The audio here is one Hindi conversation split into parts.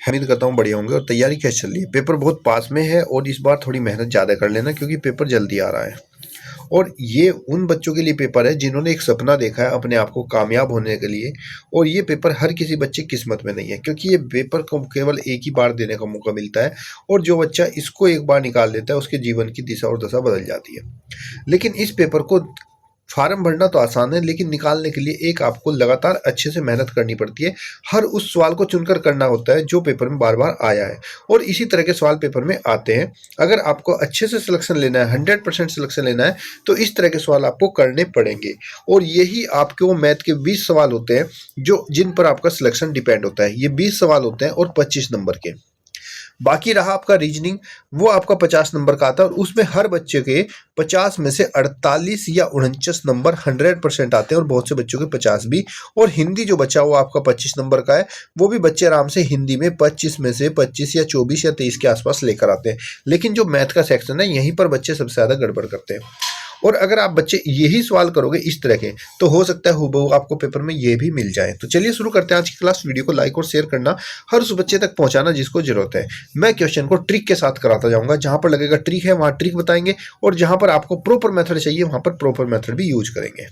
उम्मीद करता हूँ बढ़िया होंगे। और तैयारी कैसे चल रही है? पेपर बहुत पास में है और इस बार थोड़ी मेहनत ज़्यादा कर लेना क्योंकि पेपर जल्दी आ रहा है। और ये उन बच्चों के लिए पेपर है जिन्होंने एक सपना देखा है अपने आप को कामयाब होने के लिए। और ये पेपर हर किसी बच्चे किस्मत में नहीं है क्योंकि ये पेपर को केवल एक ही बार देने का मौका मिलता है। और जो बच्चा इसको एक बार निकाल लेता है उसके जीवन की दिशा और दशा बदल जाती है। लेकिन इस पेपर को फार्म भरना तो आसान है लेकिन निकालने के लिए एक आपको लगातार अच्छे से मेहनत करनी पड़ती है। हर उस सवाल को चुनकर करना होता है जो पेपर में बार बार आया है और इसी तरह के सवाल पेपर में आते हैं। अगर आपको अच्छे से सिलेक्शन लेना है, 100% सिलेक्शन लेना है, तो इस तरह के सवाल आपको करने पड़ेंगे। और यही आपके वो मैथ के 20 सवाल होते हैं जो जिन पर आपका सिलेक्शन डिपेंड होता है। ये 20 सवाल होते हैं और 25 नंबर के। बाकी रहा आपका रीजनिंग, वो आपका 50 नंबर का आता है और उसमें हर बच्चे के 50 में से 48 या 49 नंबर 100% आते हैं और बहुत से बच्चों के 50 भी। और हिंदी जो बचा वो आपका 25 नंबर का है, वो भी बच्चे आराम से हिंदी में 25 में से 25 या 24 या 23 के आसपास लेकर आते हैं। लेकिन जो मैथ का सेक्शन है यहीं पर बच्चे सबसे ज़्यादा गड़बड़ करते हैं। और अगर आप बच्चे यही सवाल करोगे इस तरह के, तो हो सकता है हूबहू आपको पेपर में ये भी मिल जाए। तो चलिए शुरू करते हैं आज की क्लास। वीडियो को लाइक और शेयर करना, हर उस बच्चे तक पहुंचाना जिसको जरूरत है। मैं क्वेश्चन को ट्रिक के साथ कराता जाऊंगा। जहां पर लगेगा ट्रिक है वहां ट्रिक बताएंगे और जहां पर आपको प्रॉपर मेथड चाहिए वहां पर प्रॉपर मेथड भी यूज करेंगे।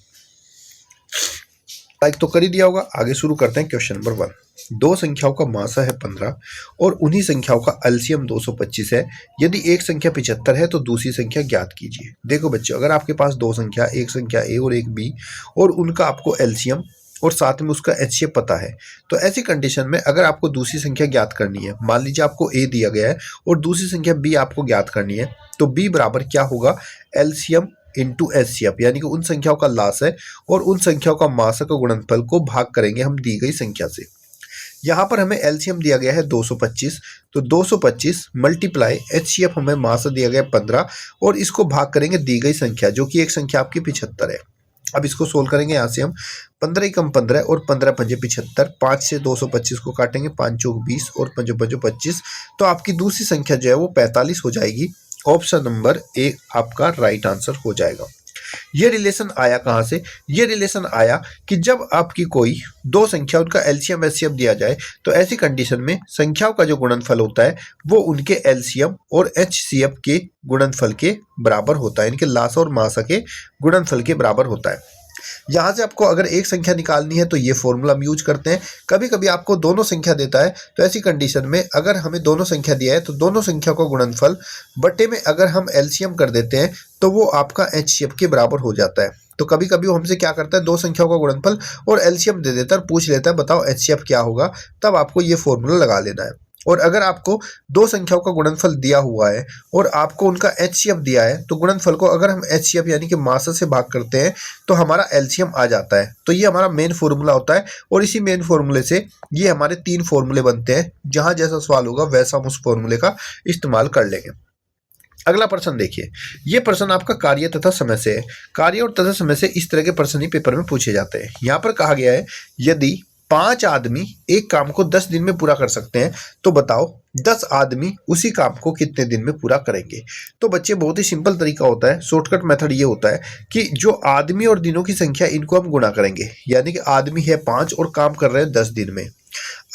लाइक तो कर ही दिया होगा। आगे शुरू करते हैं। क्वेश्चन नंबर 1, दो संख्याओं का मासा है 15 और उन्हीं संख्याओं का एलसीएम 225 है। यदि एक संख्या 75 है तो दूसरी संख्या ज्ञात कीजिए। देखो बच्चों, अगर आपके पास दो संख्या, एक संख्या ए और एक बी, और उनका आपको एलसीएम और साथ में उसका एचसीएफ पता है, तो ऐसी कंडीशन में अगर आपको दूसरी संख्या ज्ञात करनी है, मान लीजिए आपको ए दिया गया है और दूसरी संख्या बी आपको ज्ञात करनी है, तो बी बराबर क्या होगा? एलसीएम इंटू एचसीएफ, यानी कि उन संख्याओं का लास है और उन संख्याओं का मासा का गुणनफल को भाग करेंगे हम दी गई संख्या से। यहाँ पर हमें एलसीएम दिया गया है 225, तो 225 मल्टीप्लाई एचसीएफ हमें मासा दिया गया 15 और इसको भाग करेंगे दी गई संख्या जो कि एक संख्या आपकी 75 है। अब इसको सोल्व करेंगे। यहाँ से हम 15 एकम 15 और 15 पंजे 75, 5 से 225 को काटेंगे, 5 चौक 20 और 5 पंजो 25, तो आपकी दूसरी संख्या जो है वो 45 हो जाएगी। ऑप्शन नंबर ए आपका राइट आंसर हो जाएगा। ये रिलेशन आया कहाँ से? ये रिलेशन आया कि जब आपकी कोई दो संख्या उनका एलसीएम एचसीएफ दिया जाए तो ऐसी कंडीशन में संख्याओं का जो गुणनफल होता है वो उनके एलसीएम और एचसीएफ के गुणनफल के बराबर होता है, इनके लासा और मासा के गुणनफल के बराबर होता है। यहाँ से आपको अगर एक संख्या निकालनी है तो ये फॉर्मूला हम यूज करते हैं। कभी कभी आपको दोनों संख्या देता है तो ऐसी कंडीशन में अगर हमें दोनों संख्या दिया है तो दोनों संख्या का गुणनफल बटे में अगर हम एलसीएम कर देते हैं तो वो आपका एचसीएफ के बराबर हो जाता है। तो कभी कभी वो हमसे क्या करता है, दो संख्याओं का गुणनफल और एलसीएम दे देता है, पूछ लेता है बताओ एचसीएफ क्या होगा, तब आपको ये फॉर्मूला लगा लेना है। और अगर आपको दो संख्याओं का गुणनफल दिया हुआ है और आपको उनका एचसीएफ दिया है तो गुणनफल को अगर हम एचसीएफ यानी कि मासा से भाग करते हैं तो हमारा एलसीएम आ जाता है। तो ये हमारा मेन फॉर्मूला होता है और इसी मेन फॉर्मूले से ये हमारे 3 फॉर्मूले बनते हैं। जहां जैसा सवाल होगा वैसा हम उस फॉर्मूले का इस्तेमाल कर लेंगे। अगला प्रश्न देखिए। ये प्रश्न आपका कार्य तथा समय से है। कार्य और तथा समय से इस तरह के प्रश्न ही पेपर में पूछे जाते हैं। यहाँ पर कहा गया है यदि 5 आदमी एक काम को 10 दिन में पूरा कर सकते हैं तो बताओ 10 आदमी उसी काम को कितने दिन में पूरा करेंगे। तो बच्चे बहुत ही सिंपल तरीका होता है, शॉर्टकट मेथड ये होता है कि जो आदमी और दिनों की संख्या इनको हम गुणा करेंगे, यानी कि आदमी है 5 और काम कर रहे हैं 10 दिन में।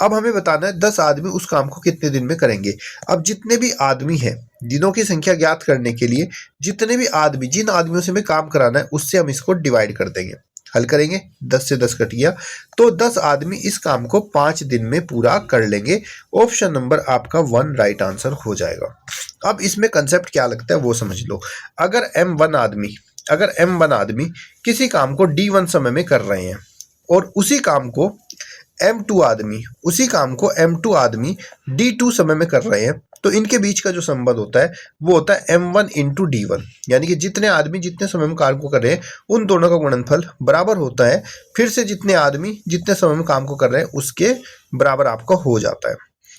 अब हमें बताना है 10 आदमी उस काम को कितने दिन में करेंगे। अब जितने भी आदमी हैं, दिनों की संख्या ज्ञात करने के लिए जितने भी आदमी, जिन आदमियों से हमें काम कराना है उससे हम इसको डिवाइड कर देंगे। हल करेंगे, 10 से 10 कट गया, तो 10 आदमी इस काम को 5 दिन में पूरा कर लेंगे। ऑप्शन नंबर आपका 1 राइट आंसर हो जाएगा। अब इसमें कंसेप्ट क्या लगता है वो समझ लो। अगर M1 आदमी किसी काम को D1 समय में कर रहे हैं और उसी काम को M2 आदमी D2 समय में कर रहे हैं, तो इनके बीच का जो संबंध होता है वो होता है M1 इंटू D1, यानी कि जितने आदमी जितने समय में काम को कर रहे हैं उन दोनों का गुणनफल बराबर होता है फिर से जितने आदमी जितने समय में काम को कर रहे हैं उसके बराबर आपका हो जाता है।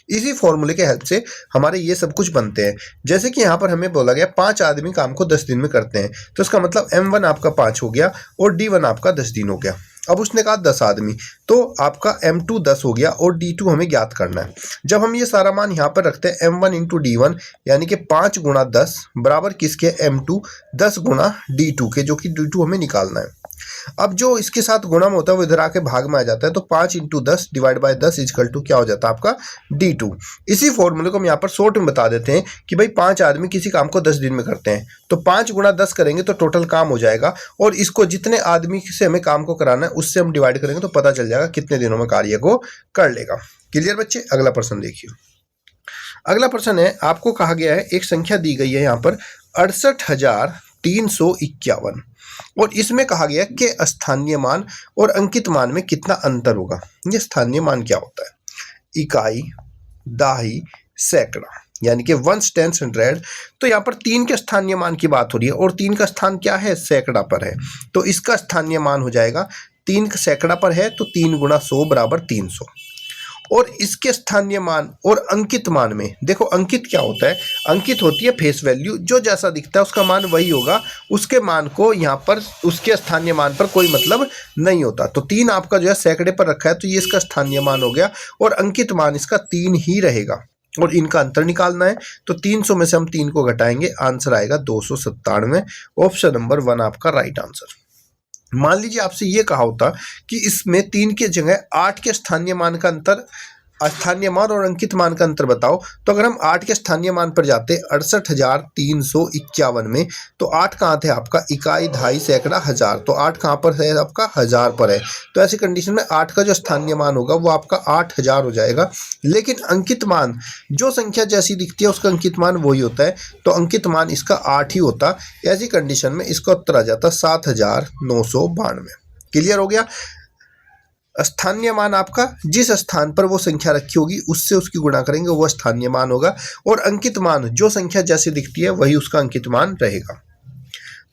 इसी फॉर्मूले के हेल्प से हमारे ये सब कुछ बनते हैं। जैसे कि यहाँ पर हमें बोला गया 5 आदमी काम को 10 दिन में करते हैं, तो इसका मतलब M1 आपका 5 हो गया और D1 आपका 10 दिन हो गया। अब उसने कहा 10 आदमी, तो आपका M2 10 हो गया और D2 हमें ज्ञात करना है। जब हम ये सारा मान यहाँ पर रखते हैं M1 इंटू D1 यानी कि 5 गुणा 10 बराबर किसके? M2 10 गुणा D2 के, जो कि D2 हमें निकालना है। अब जो इसके साथ गुणा में होता है वो इधर आके भाग में आ जाता है, तो 5 × 10 डिवाइड बाय 10 इक्वल टू क्या हो जाता है आपका D2। इसी फॉर्मूले को हम यहाँ पर शॉर्ट में बता देते हैं कि भाई 5 आदमी किसी काम को 10 दिन में करते हैं, तो 5 × 10 करेंगे तो टोटल काम हो जाएगा, और इसको जितने आदमी से हमें काम को कराना है उससे हम डिवाइड करेंगे तो पता चल जाएगा कितने दिनों में कार्य को कर लेगा। क्लियर बच्चे? अगला प्रश्न देखिए। अगला प्रश्न है, आपको कहा गया है एक संख्या दी गई है यहाँ पर 68,351, और इसमें कहा गया कि स्थानीय मान और अंकित मान में कितना अंतर होगा। ये स्थानीय मान क्या होता है? इकाई, दाही, सैकड़ा, यानी कि 1, 10, 100। तो यहाँ पर 3 के स्थानीय मान की बात हो रही है, और 3 का स्थान क्या है? सैकड़ा पर है, तो इसका स्थानीय मान हो जाएगा 3 सैकड़ा पर है तो 3 × 100 = 300। और इसके स्थानीय मान और अंकित मान में देखो, अंकित क्या होता है? अंकित होती है फेस वैल्यू, जो जैसा दिखता है उसका मान वही होगा, उसके मान को यहाँ पर उसके स्थानीय मान पर कोई मतलब नहीं होता। तो 3 आपका जो है सैकड़े पर रखा है, तो ये इसका स्थानीय मान हो गया, और अंकित मान इसका 3 ही रहेगा, और इनका अंतर निकालना है। तो 300 में से हम 3 को घटाएंगे, आंसर आएगा 297। ऑप्शन नंबर 1 आपका राइट आंसर। मान लीजिए आपसे ये कहा होता कि इसमें 3 के जगह 8 के स्थानीय मान का अंतर, स्थानीय मान और अंकित मान का अंतर बताओ, तो अगर हम 8 के स्थानीय मान पर जाते 68,351 में, तो 8 कहाँ थे आपका? इकाई, दहाई, सैकड़ा, हजार, तो 8 कहाँ पर है आपका? 1000 पर है। तो ऐसी कंडीशन में 8 का जो स्थानीय मान होगा वो आपका 8000 हो जाएगा। लेकिन अंकित मान, जो संख्या जैसी दिखती है उसका अंकित मान वही होता है, तो अंकित मान इसका 8 ही होता। ऐसी कंडीशन में इसका उत्तर आ जाता 7992। क्लियर हो गया? स्थानीय मान आपका जिस स्थान पर वो संख्या रखी होगी उससे उसकी गुणा करेंगे, वो स्थानीय मान होगा, और अंकित मान जो संख्या जैसी दिखती है वही उसका अंकित मान रहेगा।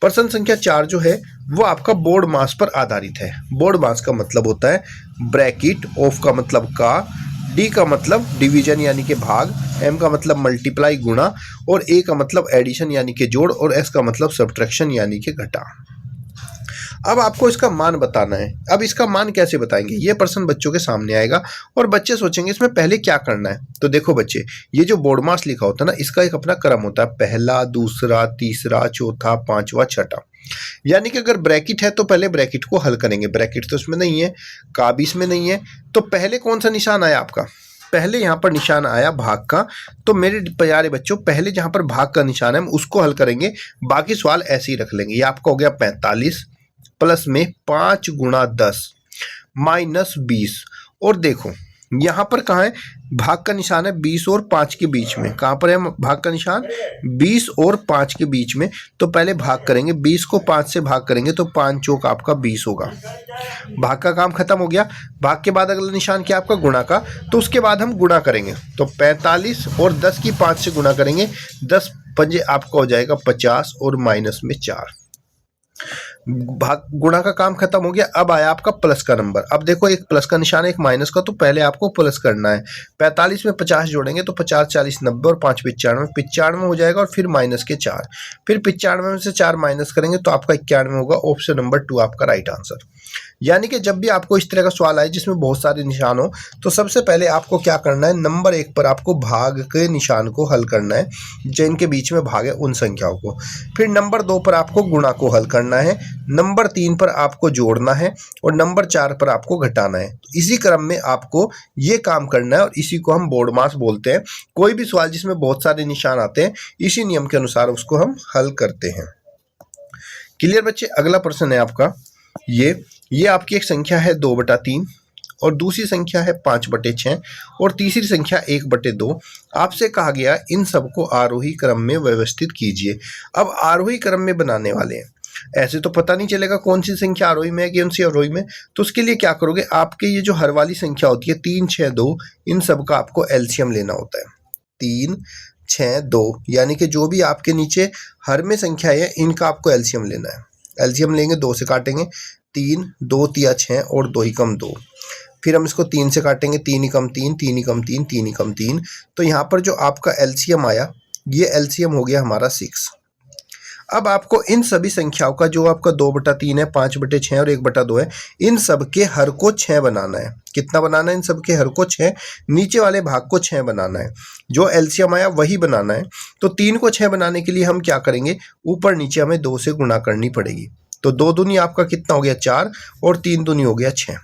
प्रश्न संख्या 4 जो है वो आपका बोर्ड मास पर आधारित है। बोर्ड मास का मतलब होता है ब्रैकेट, ऑफ का मतलब का, डी का मतलब डिवीजन यानी कि भाग, एम का मतलब मल्टीप्लाई गुणा, और ए का मतलब एडिशन यानी कि जोड़, और एस का मतलब सब्ट्रैक्शन यानी कि घटा। अब आपको इसका मान बताना है। अब इसका मान कैसे बताएंगे? ये प्रश्न बच्चों के सामने आएगा और बच्चे सोचेंगे इसमें पहले क्या करना है। तो देखो बच्चे, ये जो बोर्ड मास लिखा होता है ना, इसका एक अपना क्रम होता है, पहला, दूसरा, तीसरा, चौथा, पांचवा, छठा। यानी कि अगर ब्रैकेट है तो पहले ब्रैकेट को हल करेंगे। ब्रैकेट तो इसमें नहीं है, का भी इसमें नहीं है, तो पहले कौन सा निशान आया आपका? पहले यहाँ पर निशान आया भाग का। तो मेरे प्यारे बच्चों, पहले जहाँ पर भाग का निशान है हम उसको हल करेंगे, बाकी सवाल ऐसे ही रख लेंगे। ये आपका हो गया 45 प्लस में 5 × 10 माइनस 20, और देखो यहाँ पर कहाँ है भाग का निशान? है 20 और 5 के बीच में। कहाँ पर है भाग का निशान? 20 और 5 के बीच में। तो पहले भाग करेंगे, 20 को 5 से भाग करेंगे तो 5 चौक आपका 20 होगा। भाग का काम खत्म हो गया। भाग के बाद अगला निशान क्या आपका? गुणा का। तो उसके बाद हम गुणा करेंगे, तो 45 और 10 की 5 से गुणा करेंगे, 10 पंजे आपका हो जाएगा 50 और माइनस में 4। भाग गुणा का काम खत्म हो गया। अब आया आपका प्लस का नंबर। अब देखो एक प्लस का निशान है एक माइनस का, तो पहले आपको प्लस करना है। 45 में 50 जोड़ेंगे तो 50, 40, 90 और 5 95, 95 हो जाएगा, और फिर माइनस के 4, फिर 95 में से 4 माइनस करेंगे तो आपका 91 होगा। ऑप्शन नंबर 2 आपका राइट आंसर। यानी कि जब भी आपको इस तरह का सवाल आए जिसमें बहुत सारे निशान हो, तो सबसे पहले आपको क्या करना है? नंबर 1 पर आपको भाग के निशान को हल करना है, जिनके बीच में भाग है उन संख्याओं को। फिर नंबर 2 पर आपको गुणा को हल करना है, नंबर 3 पर आपको जोड़ना है, और नंबर 4 पर आपको घटाना है। तो इसी क्रम में आपको ये काम करना है, और इसी को हम बोर्ड मास बोलते हैं। कोई भी सवाल जिसमें बहुत सारे निशान आते हैं, इसी नियम के अनुसार उसको हम हल करते हैं। क्लियर बच्चे? अगला प्रश्न है आपका ये आपकी एक संख्या है 2/3, और दूसरी संख्या है 5/6, और तीसरी संख्या 1/2। आपसे कहा गया इन सबको आरोही क्रम में व्यवस्थित कीजिए। अब आरोही क्रम में बनाने वाले हैं, ऐसे तो पता नहीं चलेगा कौन सी संख्या आरोही में है कौन सी अवरोही में। तो उसके लिए क्या करोगे? आपके ये जो हर वाली संख्या होती है 3, 6, 2, इन सब का आपको एलसीएम लेना होता है। 3, 6, 2, यानी कि जो भी आपके नीचे हर में संख्या है इनका आपको एलसीएम लेना है। एलसीएम लेंगे, 2 से काटेंगे, 3, 2 तिया 6 और 2 ही कम 2। फिर हम इसको 3 से काटेंगे, 3 ही कम 3, 3 ही कम 3, 3 ही कम 3। तो यहाँ पर जो आपका एलसीएम आया, ये एलसीएम हो गया हमारा 6। अब आपको इन सभी संख्याओं का जो आपका 2/3 है, 5/6 और 1/2 है, इन सब के हर को 6 बनाना है। कितना बनाना है? इन सब के हर को 6, नीचे वाले भाग को 6 बनाना है। जो एलसीएम आया वही बनाना है। तो 3 को 6 बनाने के लिए हम क्या करेंगे? ऊपर नीचे हमें 2 से गुणा करनी पड़ेगी। तो 2 दूनी आपका कितना हो गया 4 और 3 दूनी हो गया 6।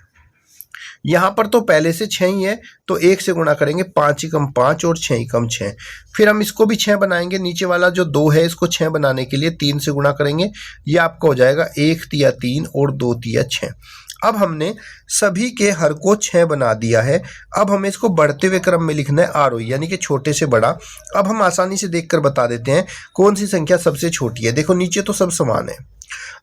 यहाँ पर तो पहले से 6 ही है, तो 1 से गुणा करेंगे, 5 ही कम 5 और 6 ही कम 6। फिर हम इसको भी 6 बनाएंगे, नीचे वाला जो 2 है इसको 6 बनाने के लिए 3 से गुणा करेंगे, ये आपका हो जाएगा 1 तिया 3 और 2 तिया 6। अब हमने सभी के हर को 6 बना दिया है। अब हमें इसको बढ़ते हुए क्रम में लिखना है आरोही, यानी कि छोटे से बड़ा। अब हम आसानी से देखकर बता देते हैं कौन सी संख्या सबसे छोटी है। देखो नीचे तो सब समान है,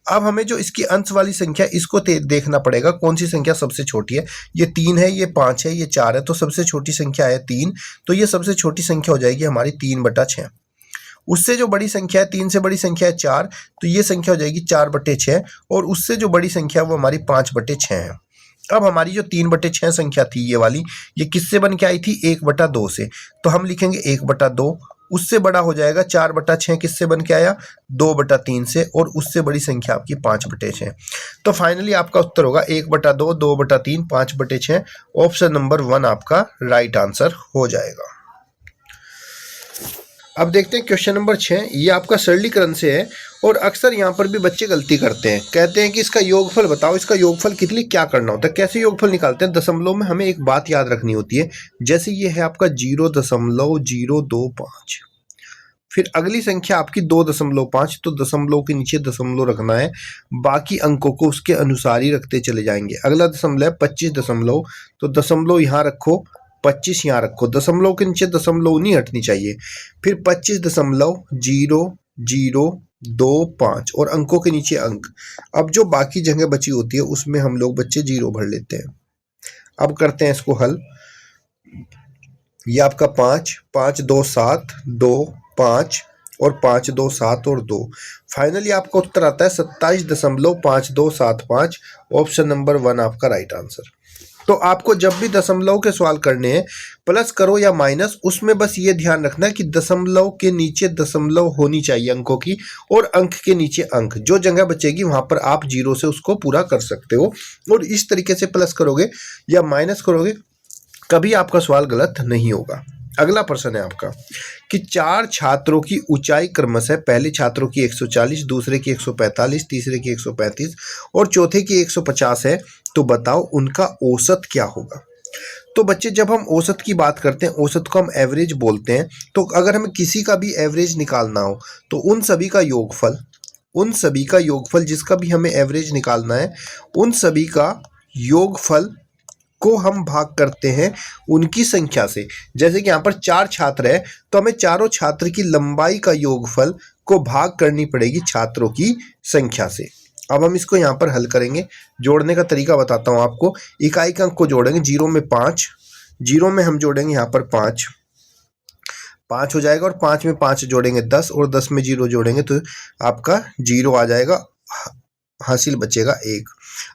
अब हमें जो इसकी अंश वाली संख्या इसको देखना पड़ेगा कौन सी संख्या सबसे छोटी है। ये 3 है, ये 5 है, ये 4 है, तो सबसे छोटी संख्या है 3, तो ये सबसे छोटी संख्या हो जाएगी हमारी 3/6। उससे जो बड़ी संख्या है 3 से बड़ी संख्या है 4, तो ये संख्या हो जाएगी 4/6, और उससे जो बड़ी संख्या है वो हमारी 5/6 है। अब हमारी जो 3/6 संख्या थी ये वाली, ये किससे बन के आई थी 1/2 से, तो हम लिखेंगे 1/2। उससे बड़ा हो जाएगा 4/6 किससे बन के आया 2/3 से, और उससे बड़ी संख्या आपकी 5/6। तो फाइनली आपका उत्तर होगा 1/2, 2/3, 5/6। ऑप्शन नंबर 1 आपका राइट आंसर हो जाएगा। अब देखते हैं क्वेश्चन नंबर 6। ये आपका सरलीकरण से है, और अक्सर यहाँ पर भी बच्चे गलती करते हैं, कहते हैं कि इसका योगफल बताओ। इसका योगफल के लिए क्या करना होता है, कैसे योगफल निकालते हैं। दशमलव में हमें एक बात याद रखनी होती है, जैसे ये है आपका 0.025, फिर अगली संख्या आपकी 2.5, तो दशमलव के नीचे दशमलव रखना है, बाकी अंकों को उसके अनुसार ही रखते चले जाएंगे। अगला दशमलव है 25 दशमलव, तो दशमलव यहाँ रखो, 25 यहाँ रखो, दशमलव के नीचे दशमलव नहीं हटनी चाहिए। फिर 25.00025 और अंकों के नीचे अंक। अब जो बाकी जगह बची होती है उसमें हम लोग बच्चे 0 भर लेते हैं। अब करते हैं इसको हल। ये आपका 5, 5 2 7, 2 5 और 5 2 7 और 2। फाइनली आपका उत्तर आता है 27.5275। ऑप्शन नंबर 1 आपका राइट आंसर। तो आपको जब भी दशमलव के सवाल करने हैं, प्लस करो या माइनस, उसमें बस ये ध्यान रखना है कि दशमलव के नीचे दशमलव होनी चाहिए अंकों की, और अंक के नीचे अंक। जो जगह बचेगी वहां पर आप 0 से उसको पूरा कर सकते हो, और इस तरीके से प्लस करोगे या माइनस करोगे कभी आपका सवाल गलत नहीं होगा। अगला प्रश्न है आपका कि 4 छात्रों की ऊंचाई क्रमशः पहले छात्रों की 140, दूसरे की 145, तीसरे की 135 और चौथे की 150 है, तो बताओ उनका औसत क्या होगा। तो बच्चे जब हम औसत की बात करते हैं, औसत को हम एवरेज बोलते हैं। तो अगर हमें किसी का भी एवरेज निकालना हो तो उन सभी का योगफल जिसका भी हमें एवरेज निकालना है, उन सभी का योगफल को हम भाग करते हैं उनकी संख्या से। जैसे कि यहाँ पर 4 छात्र है, तो हमें चारों छात्र की लंबाई का योगफल को भाग करनी पड़ेगी छात्रों की संख्या से। अब हम इसको यहाँ पर हल करेंगे। जोड़ने का तरीका बताता हूँ आपको। इकाई का अंक को जोड़ेंगे, 0 में 5, 0 में हम जोड़ेंगे यहाँ पर 5 हो जाएगा, और 5 में 5 जोड़ेंगे 10, और 10 में 0 जोड़ेंगे तो आपका 0 आ जाएगा, हासिल बचेगा 1।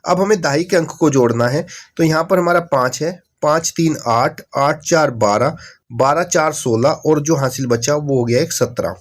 अब हमें दाई के अंक को जोड़ना है, तो यहाँ पर हमारा 5 है, 5 3 8, 8 4 12, 12 4 16, और जो हासिल बचा वो हो गया एक 17।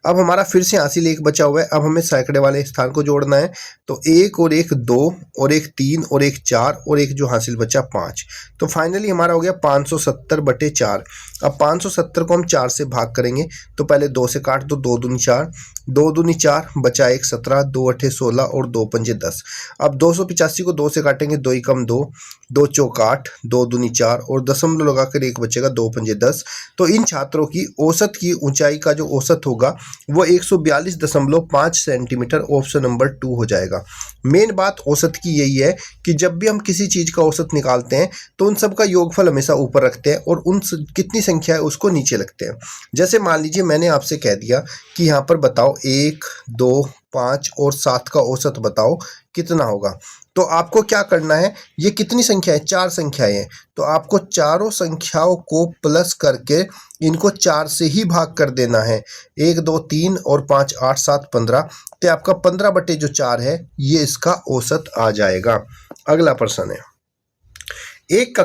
अब हमारा फिर से हासिल 1 बचा हुआ है। अब हमें सैकड़े वाले स्थान को जोड़ना है, तो 1 और 1 2 और 1 3 और 1 4 और 1 जो हासिल बचा 5। तो फाइनली हमारा हो गया 570/4। अब 570 को हम 4 से भाग करेंगे, तो पहले 2 से काट दो, 2 दूनी 4, 2 दूनी 4, बचा 1 17, 2 8 16 और 2 पंजे 10। अब 285 को 2 से काटेंगे, 2 एकम 2, 2 चौक 8, 2 दूनी 4 और दशमलव लगाकर 1 बचेगा, 2 पंजे 10। तो इन छात्रों की औसत की ऊंचाई का जो औसत होगा वो 142.5 सेंटीमीटर। ऑप्शन नंबर 2 हो जाएगा। मेन बात औसत की यही है कि जब भी हम किसी चीज का औसत निकालते हैं तो उन सब का योगफल हमेशा ऊपर रखते हैं, और उन कितनी संख्या है उसको नीचे रखते हैं। जैसे मान लीजिए मैंने आपसे कह दिया कि यहाँ पर बताओ 1 2 5 और 7 का औसत बताओ कितना होगा, तो आपको क्या करना है, ये कितनी संख्या है, 4 संख्याएं हैं, तो आपको चारों संख्याओं को प्लस करके इनको 4 से ही भाग कर देना है। 1 2 3 और 5 8 7 15, तो आपका 15/4 है, ये इसका औसत आ जाएगा। अगला प्रश्न है, एक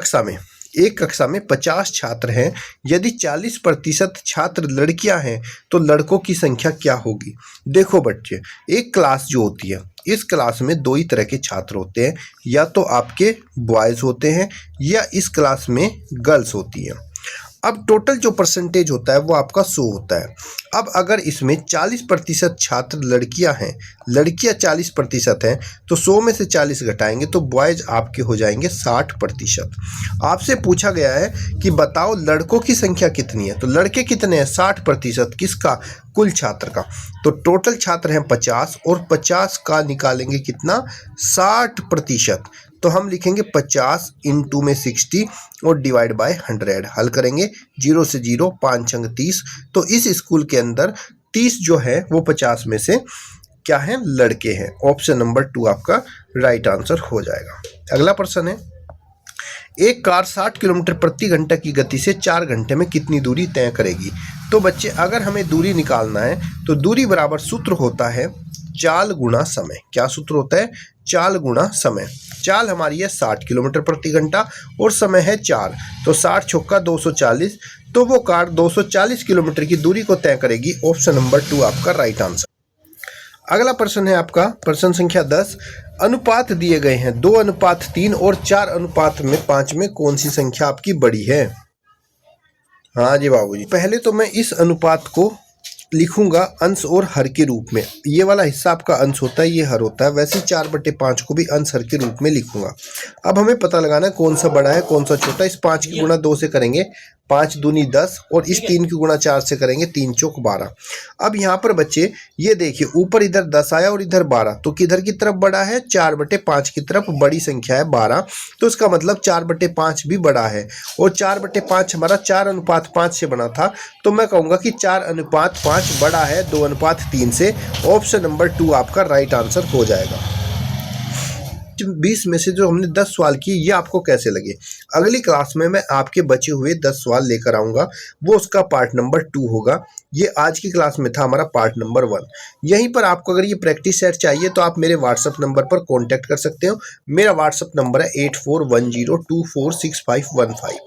कक्षा में 50 छात्र हैं, यदि 40% छात्र लड़कियां हैं तो लड़कों की संख्या क्या होगी। देखो बच्चे, एक क्लास जो होती है, इस क्लास में 2 ही तरह के छात्र होते हैं, या तो आपके बॉयज़ होते हैं या इस क्लास में गर्ल्स होती हैं। अब टोटल जो परसेंटेज होता है वो आपका 100 होता है। अब अगर इसमें 40% छात्र लड़कियां हैं, लड़कियां 40% हैं, तो 100 में से 40 घटाएंगे तो बॉयज आपके हो जाएंगे 60%। आपसे पूछा गया है कि बताओ लड़कों की संख्या कितनी है, तो लड़के कितने हैं, 60%। किसका, कुल छात्र का। तो टोटल छात्र हैं 50 और 50 का निकालेंगे कितना, 60%। तो हम लिखेंगे 50 इंटू में 60 और डिवाइड बाय 100। हल करेंगे, 0 से 0, 5 अंक 30। तो इस स्कूल के अंदर 30 जो है वो 50 में से क्या है, लड़के हैं। ऑप्शन नंबर 2 आपका राइट आंसर हो जाएगा। अगला प्रश्न है, एक कार 60 किलोमीटर प्रति घंटा की गति से 4 घंटे में कितनी दूरी तय करेगी। तो बच्चे अगर हमें दूरी निकालना है तो दूरी बराबर सूत्र होता है चाल गुणा समय। क्या सूत्र होता है, चाल गुणा समय। चाल हमारी है 60 किलोमीटर प्रति घंटा और समय है 4, तो 60 छक्का 240, तो वो कार 240 किलोमीटर की दूरी को तय करेगी। ऑप्शन नंबर 2 आपका राइट आंसर। अगला प्रश्न है आपका प्रश्न संख्या 10। अनुपात दिए गए हैं 2:3 और 4:5 में कौन सी संख्या आपकी बड़ी है। हाँ जी बाबूजी, पहले तो मैं इस अनुपात को लिखूंगा अंश और हर के रूप में। ये वाला हिस्सा आपका अंश होता है, ये हर होता है। वैसे 4/5 को भी अंश हर के रूप में लिखूंगा। अब हमें पता लगाना है कौन सा बड़ा है कौन सा छोटा। इस 5 की गुणा 2 से करेंगे 5 दूनी 10 और इस 3 की गुणा 4 से करेंगे 3 चौक 12। अब यहाँ पर बच्चे ये देखिए ऊपर इधर 10 आया और इधर 12, तो किधर की तरफ बड़ा है, 4/5 की तरफ बड़ी संख्या है 12, तो इसका मतलब 4/5 भी बड़ा है। और 4/5 हमारा 4:5 से बना था, तो मैं कहूँगा कि 4:5 बड़ा है 2:3 से। ऑप्शन नंबर 2 आपका राइट आंसर हो जाएगा। 20 में से जो हमने 10 सवाल किए ये आपको कैसे लगे। अगली क्लास में मैं आपके बचे हुए 10 सवाल लेकर आऊंगा, वो उसका पार्ट नंबर 2 होगा। ये आज की क्लास में था हमारा पार्ट नंबर 1। यहीं पर आपको अगर ये प्रैक्टिस सेट चाहिए तो आप मेरे व्हाट्सएप नंबर पर कांटेक्ट कर सकते हो। मेरा व्हाट्सएप नंबर है 8410246515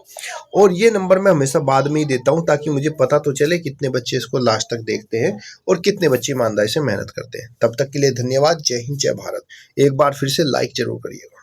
और ये नंबर मैं हमेशा बाद में ही देता हूँ ताकि मुझे पता तो चले कितने बच्चे इसको लास्ट तक देखते हैं और कितने बच्चे ईमानदारी से मेहनत करते हैं। तब तक के लिए धन्यवाद। जय हिंद, जय भारत। एक बार फिर से लाइक जरूर करिएगा।